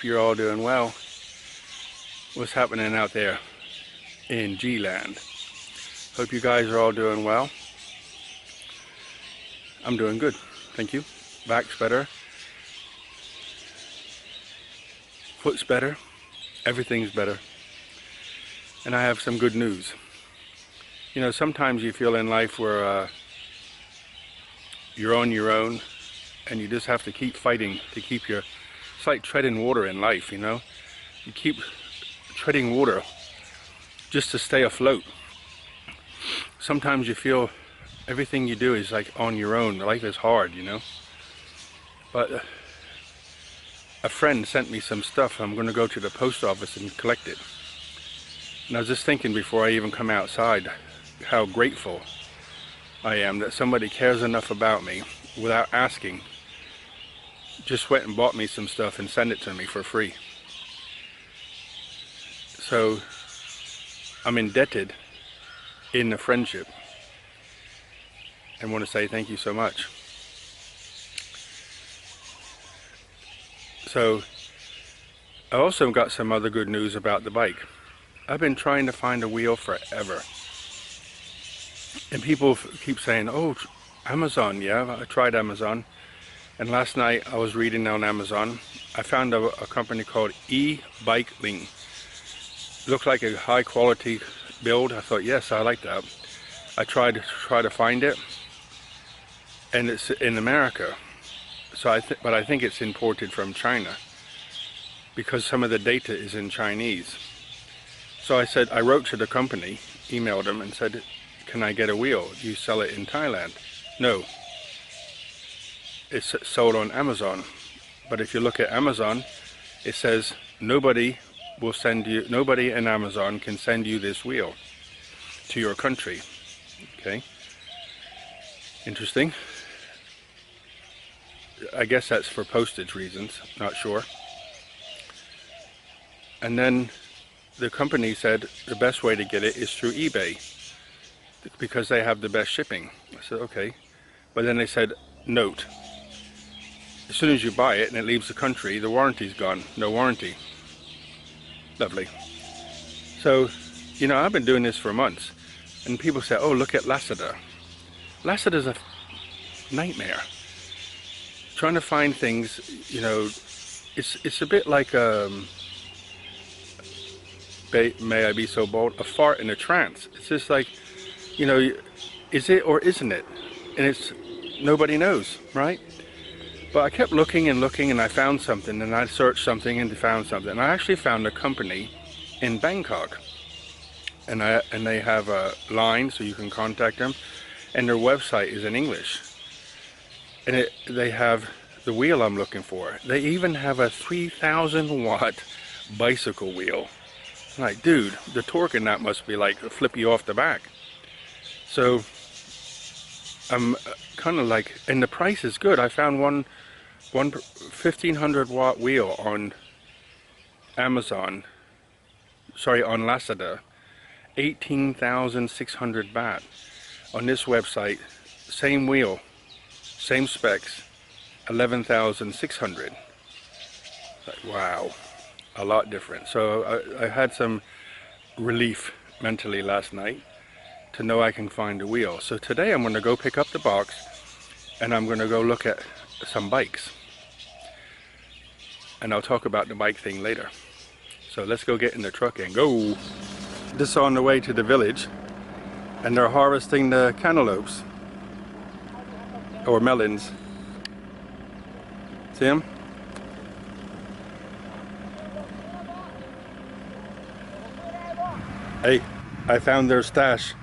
Hope you're all doing well. What's happening out there in G-land? Hope you guys are all doing well. I'm doing good, thank you. Back's better. Foot's better. Everything's better. And I have some good news. You know, sometimes you feel in life where you're on your own and you just have to keep fighting to keep your... It's like treading water in life, you know? You keep treading water just to stay afloat. Sometimes you feel everything you do is like on your own. Life is hard, you know? But a friend sent me some stuff. I'm going to go to the post office and collect it. And I was just thinking before I even come outside how grateful I am that somebody cares enough about me without asking. Just went and bought me some stuff and sent it to me for free. So I'm indebted in the friendship and want to say thank you so much. So I also got some other good news about the bike. I've been trying to find a wheel forever. And people keep saying, oh, Amazon. Yeah, I tried Amazon. And last night I was reading on Amazon. I found a company called e-Bikeling. Looked like a high quality build. I thought, yes, I like that. I tried to find it. And it's in America. So but I think it's imported from China. Because some of the data is in Chinese. So I wrote to the company, emailed them and said, can I get a wheel? Do you sell it in Thailand? No. It's sold on Amazon. But if you look at Amazon, it says nobody in Amazon can send you this wheel to your country. Okay. Interesting. I guess that's for postage reasons, not sure. And then the company said the best way to get it is through eBay because they have the best shipping. I said, okay. But then they said, note, as soon as you buy it and it leaves the country, the warranty's gone. No warranty. Lovely. So, you know, I've been doing this for months. And people say, oh, look at Lazada. Lazada's a nightmare. Trying to find things, you know, it's a bit like, may I be so bold, a fart in a trance. It's just like, you know, is it or isn't it? And nobody knows, right? But I kept looking and looking and I found something and I searched something and found something. And I actually found a company in Bangkok. And they have a line so you can contact them. And their website is in English. And they have the wheel I'm looking for. They even have a 3,000 watt bicycle wheel. I'm like, dude, the torque in that must be like flip you off the back. So I'm kind of like, and the price is good. I found one 1,500 watt wheel on Amazon, sorry, on Lazada, 18,600 baht. On this website, same wheel, same specs, 11,600. Like, wow, a lot different. So I had some relief mentally last night to know I can find a wheel. So today I'm going to go pick up the box and I'm going to go look at some bikes. And I'll talk about the bike thing later. So let's go get in the truck and go. This is on the way to the village and they're harvesting the cantaloupes or melons. See them? Hey, I found their stash.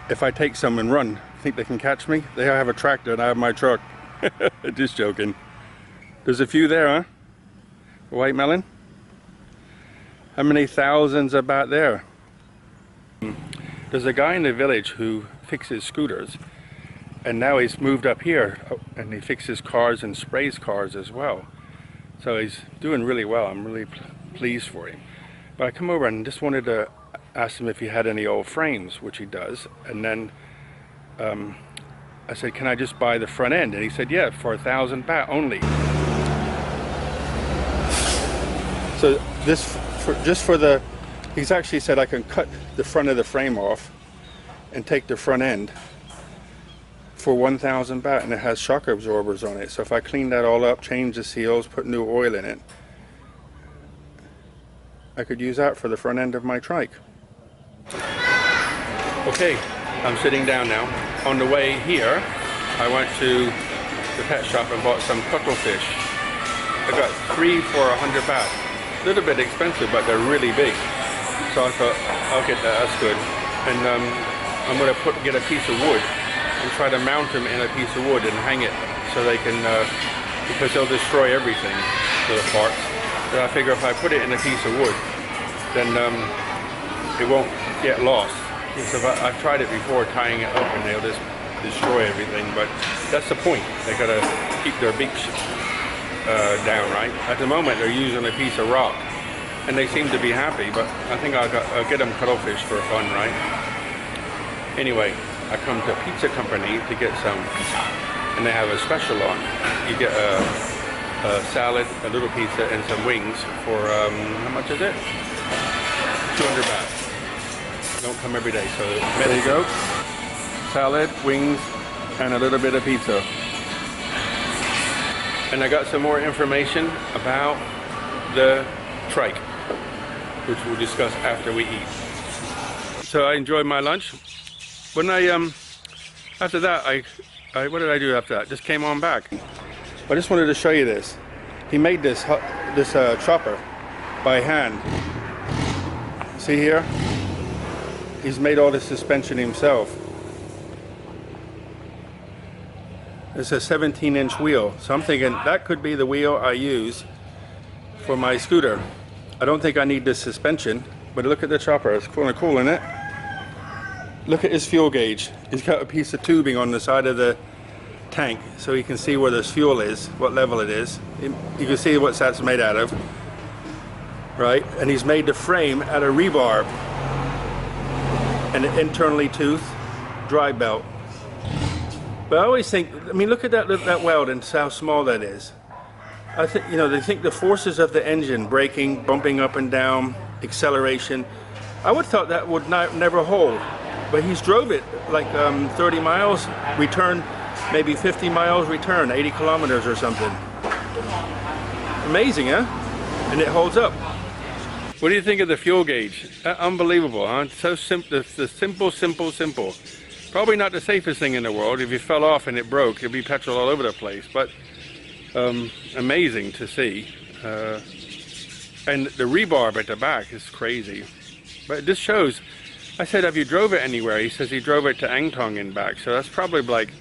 If I take some and run, think they can catch me? They have a tractor and I have my truck. Just joking. There's a few there, huh? White melon? How many thousands about there? There's a guy in the village who fixes scooters. And now he's moved up here and he fixes cars and sprays cars as well. So he's doing really well. I'm really pleased for him. But I come over and just wanted to ask him if he had any old frames, which he does. And then I said, can I just buy the front end? And he said, yeah, for 1,000 baht only. So this, just for the, he's actually said I can cut the front of the frame off and take the front end for 1,000 baht, and it has shock absorbers on it. So if I clean that all up, change the seals, put new oil in it, I could use that for the front end of my trike. Okay, I'm sitting down now. On the way here, I went to the pet shop and bought some cuttlefish. I got 3 for 100 baht. A little bit expensive, but they're really big. So I thought, I'll get that, that's good. And I'm going to get a piece of wood and try to mount them in a piece of wood and hang it so they can, because they'll destroy everything, the parts. So I figure if I put it in a piece of wood, then it won't get lost. Because I've tried it before, tying it up, and they'll just destroy everything. But that's the point. They gotta keep their beaks down, right? At the moment, they're using a piece of rock, and they seem to be happy. But I think I'll get them cuttlefish for fun, right? Anyway, I come to a pizza company to get some, and they have a special on. You get a salad, a little pizza, and some wings for how much is it? 200 baht. Don't come every day, so there you go. Salad, wings, and a little bit of pizza. And I got some more information about the trike, which we'll discuss after we eat. So I enjoyed my lunch. When after that, what did I do after that? Just came on back. I just wanted to show you this. He made this chopper by hand. See here? He's made all the suspension himself. It's a 17-inch wheel. So I'm thinking that could be the wheel I use for my scooter. I don't think I need this suspension, but look at the chopper. It's kind of cool, isn't it? Look at his fuel gauge. He's got a piece of tubing on the side of the tank so he can see where this fuel is, what level it is. You can see what that's made out of, right? And he's made the frame out of rebar and an internally toothed dry belt. But I always think, I mean, look at that weld and how small that is. I think, you know, they think the forces of the engine, braking, bumping up and down, acceleration, I would have thought that would never hold. But he's drove it like 30 miles, return maybe 50 miles, return 80 kilometers or something. Amazing, huh? And it holds up. What do you think of the fuel gauge? Unbelievable, huh? So simple, the simple. Probably not the safest thing in the world. If you fell off and it broke, it'd be petrol all over the place. But amazing to see. And the rebarb at the back is crazy. But this shows, I said, have you drove it anywhere? He says he drove it to Angtong and back. So that's probably like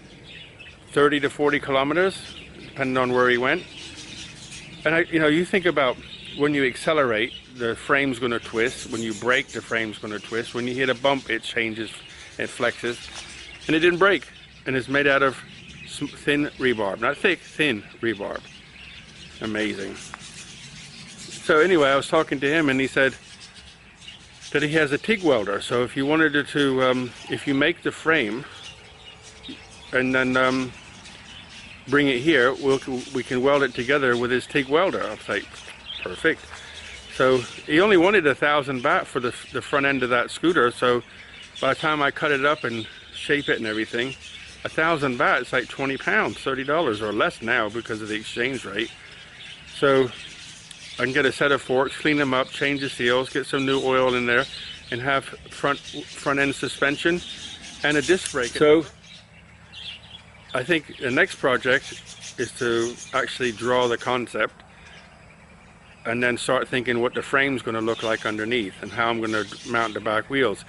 30 to 40 kilometers, depending on where he went. And you think about when you accelerate, the frame's going to twist. When you brake, the frame's going to twist. When you hit a bump, it changes, it flexes. And it didn't break. And it's made out of thin rebarb. Not thick, thin rebarb. Amazing. So anyway, I was talking to him and he said that he has a TIG welder. So if you wanted to, if you make the frame and then bring it here, we can weld it together with his TIG welder. I was like, perfect. So he only wanted 1,000 baht for the front end of that scooter. So by the time I cut it up and shape it and everything, 1,000 baht is like 20 pounds, $30 or less now because of the exchange rate. So I can get a set of forks, clean them up, change the seals, get some new oil in there, and have front end suspension and a disc brake. So I think the next project is to actually draw the concept and then start thinking what the frame's going to look like underneath and how I'm going to mount the back wheels.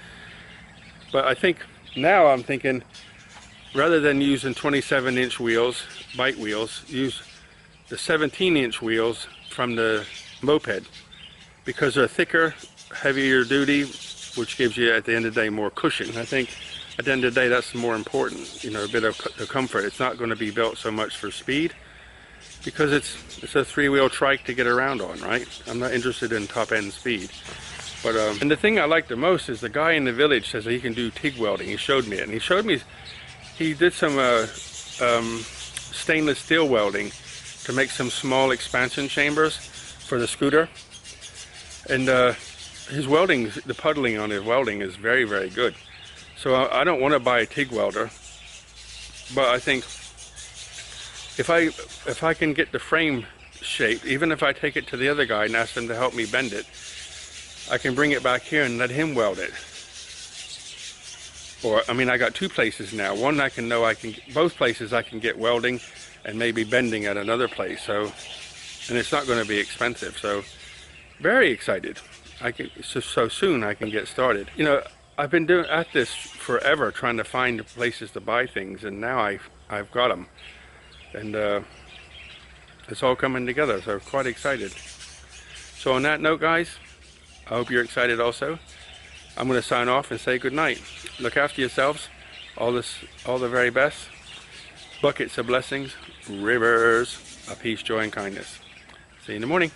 But I think now I'm thinking, rather than using 27-inch wheels, bike wheels, use the 17-inch wheels from the moped, because they're thicker, heavier duty, which gives you at the end of the day more cushion. I think at the end of the day that's more important, you know, a bit of the comfort. It's not going to be built so much for speed, because it's a three-wheel trike to get around on, right? I'm not interested in top-end speed. But and the thing I like the most is the guy in the village says that he can do TIG welding. He showed me it, and he showed me he did some stainless steel welding to make some small expansion chambers for the scooter. And his welding, the puddling on his welding is very, very good. So I don't want to buy a TIG welder, but I think if I can get the frame shape, even if I take it to the other guy and ask him to help me bend it, I can bring it back here and let him weld it. Or, I mean, I got two places now. One both places I can get welding and maybe bending at another place. So, and it's not going to be expensive. So, very excited. So soon I can get started. You know, I've been doing at this forever, trying to find places to buy things, and now I've got them, and it's all coming together. So quite excited. So on that note, guys, I hope you're excited also. I'm going to sign off and say good night. Look after yourselves. All the very best. Buckets of blessings, rivers of peace, joy, and kindness. See you in the morning.